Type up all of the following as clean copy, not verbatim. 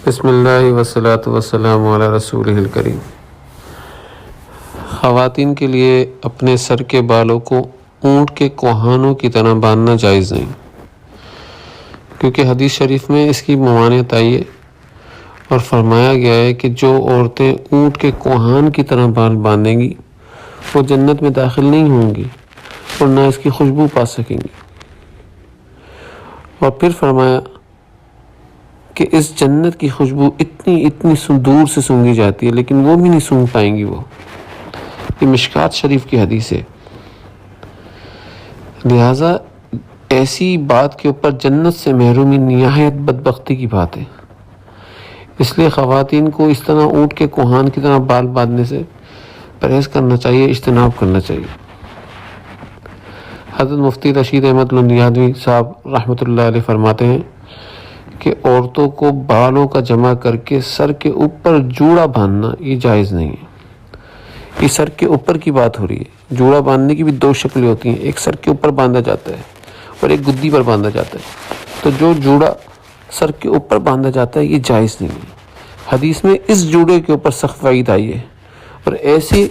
بسم اللہ والصلاۃ والسلام علی رسولہ الکریم۔ خواتین کے لیے اپنے سر کے بالوں کو اونٹ کے کوہانوں کی طرح باندھنا جائز نہیں، کیونکہ حدیث شریف میں اس کی ممانعت آئی ہے اور فرمایا گیا ہے کہ جو عورتیں اونٹ کے کوہان کی طرح بال باندھیں گی وہ جنت میں داخل نہیں ہوں گی اور نہ اس کی خوشبو پا سکیں گی۔ اور پھر فرمایا کہ اس جنت کی خوشبو اتنی دور سے سونگھی جاتی ہے لیکن وہ بھی نہیں سونگھ پائیں گی۔ وہ یہ مشکات شریف کی حدیث ہے۔ لہٰذا ایسی بات کے اوپر جنت سے محرومی نہایت بدبختی کی بات ہے۔ اس لیے خواتین کو اس طرح اونٹ کے کوہان کی طرح بال باندھنے سے پرہیز کرنا چاہیے، اجتناب کرنا چاہیے۔ حضرت مفتی رشید احمد لدھیانوی صاحب رحمۃ اللہ علیہ فرماتے ہیں کہ عورتوں کو بالوں کا جمع کر کے سر کے اوپر جوڑا باندھنا یہ جائز نہیں ہے۔ یہ سر کے اوپر کی بات ہو رہی ہے۔ جوڑا باندھنے کی بھی دو شکلیں ہوتی ہیں، ایک سر کے اوپر باندھا جاتا ہے اور ایک گدی پر باندھا جاتا ہے۔ تو جو جوڑا سر کے اوپر باندھا جاتا ہے یہ جائز نہیں ہے۔ حدیث میں اس جوڑے کے اوپر سخت وعید آئی ہے اور ایسی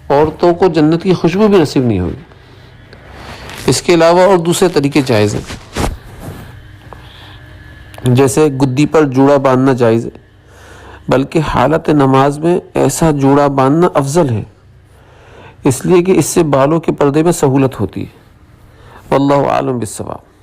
عورتوں کو جنت کی خوشبو بھی نصیب نہیں ہوگی۔ اس کے علاوہ اور دوسرے طریقے جائز ہیں، جیسے گدی پر جوڑا باندھنا جائز ہے، بلکہ حالت نماز میں ایسا جوڑا باندھنا افضل ہے، اس لیے کہ اس سے بالوں کے پردے میں سہولت ہوتی ہے۔ واللہ اعلم بالصواب۔